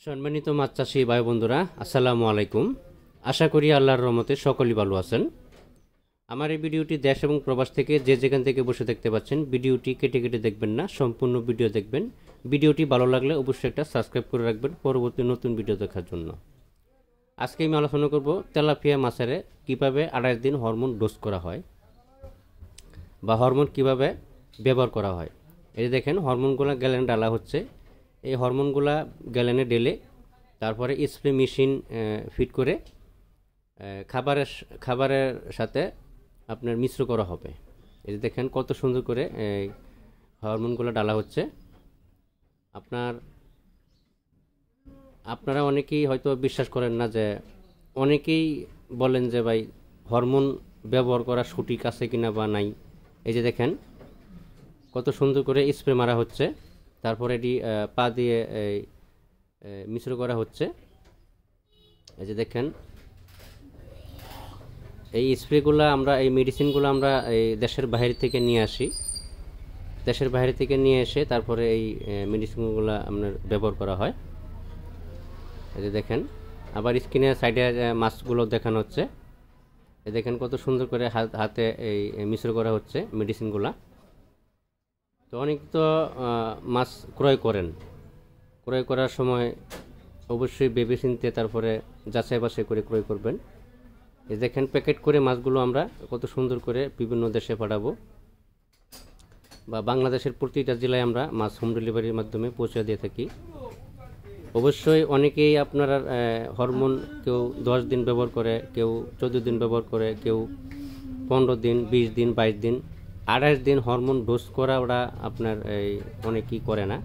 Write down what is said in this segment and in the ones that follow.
সম্মানিত মাছ চাষী ভাই বন্ধুরা, আসসালামু আলাইকুম। আশা করি আল্লাহর রহমতে সকলেই ভালো আছেন। আমার এই ভিডিওটি দেশ এবং প্রবাস থেকে যে যেখান থেকে বসে দেখতে পাচ্ছেন, ভিডিওটি কেটে কেটে দেখবেন না, সম্পূর্ণ ভিডিও দেখবেন। ভিডিওটি ভালো লাগলে অবশ্যই একটা সাবস্ক্রাইব করে রাখবেন পরবর্তী নতুন ভিডিও দেখার জন্য। আজকে আমি আলোচনা করব তেলাপিয়া মাছের কীভাবে 28 দিন হরমোন ডোজ করা হয় বা হরমোন কিভাবে ব্যবহার করা হয়। এই দেখেন হরমোনগুলো গ্যালেন ডালা হচ্ছে। এই হরমোনগুলা গ্যালেনে ঢেলে তারপরে স্প্রে মেশিন ফিট করে খাবারের সাথে আপনার মিশ্র করা হবে। এই যে দেখেন কত সুন্দর করে হরমোনগুলো ডালা হচ্ছে। আপনারা অনেকেই হয়তো বিশ্বাস করেন না, যে অনেকেই বলেন যে ভাই হরমোন ব্যবহার করা সঠিক আছে কিনা বা নাই। এই যে দেখেন কত সুন্দর করে স্প্রে মারা হচ্ছে, তারপরে এটি পা দিয়ে মিশ্র করা হচ্ছে। এই যে দেখেন এই স্প্রেগুলো আমরা, এই মেডিসিনগুলো আমরা এই দেশের বাইরে থেকে নিয়ে আসি। দেশের বাইরে থেকে নিয়ে এসে তারপরে এই মেডিসিনগুলো আপনার ব্যবহার করা হয়। এই যে দেখেন আবার স্ক্রিনের সাইডে মাছগুলো দেখানো হচ্ছে। এই দেখেন কত সুন্দর করে হাতে এই মিশ্র করা হচ্ছে মেডিসিনগুলা। তো অনেক তো মাছ ক্রয় করার সময় অবশ্যই ভেবে চিন্তে তারপরে যাচাই বাছাই করে ক্রয় করবেন। এই দেখেন প্যাকেট করে মাছগুলো আমরা কত সুন্দর করে বিভিন্ন দেশে পাঠাবো, বা বাংলাদেশের প্রতিটা জেলায় আমরা মাছ হোম ডেলিভারির মাধ্যমে পৌঁছে দিয়ে থাকি। অবশ্যই অনেকেই আপনারা হরমোন কেউ 10 দিন ব্যবহার করে, কেউ 14 দিন ব্যবহার করে, কেউ 15 দিন, 20 দিন, 22 দিন, 28 দিন হরমোন ডোজ করা ওরা আপনার এই অনেকেই করে না।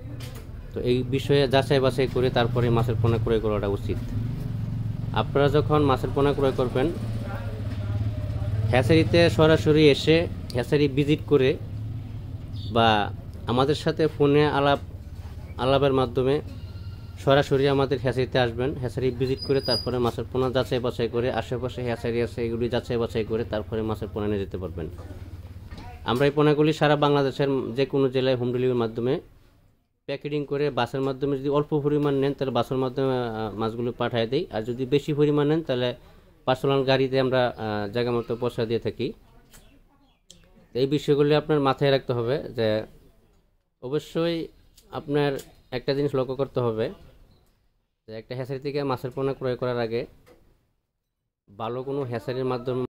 তো এই বিষয়ে যাচাই বাছাই করে তারপরে মাছের পোনা ক্রয় করাটা উচিত। আপনারা যখন মাছের পোনা ক্রয় করবেন, হ্যাচারিতে সরাসরি এসে হ্যাচারি ভিজিট করে বা আমাদের সাথে ফোনে আলাপের মাধ্যমে সরাসরি আমাদের হ্যাচারিতে আসবেন। হ্যাচারি ভিজিট করে তারপরে মাছের পোনা যাচাই বাছাই করে, আশেপাশে হ্যাচারি আছে এগুলি যাচাই বাছাই করে তারপরে মাছের পোনা নিয়ে যেতে পারবেন। আমরা এই পোনাগুলি সারা বাংলাদেশের যে কোনো জেলায় হোম ডেলিভারির মাধ্যমে প্যাকেটিং করে বাসের মাধ্যমে, যদি অল্প পরিমাণ নেন তাহলে বাসের মাধ্যমে মাছগুলো পাঠিয়ে দিই, আর যদি বেশি পরিমাণ নেন তাহলে পার্সোনাল গাড়িতে আমরা জায়গা মতো পৌঁছা দিয়ে থাকি। এই বিষয়গুলি আপনার মাথায় রাখতে হবে, যে অবশ্যই আপনার একটা জিনিস লক্ষ্য করতে হবে, যে একটা হ্যাচারি থেকে মাছের পোনা ক্রয় করার আগে ভালো কোনো হ্যাচারির মাধ্যমে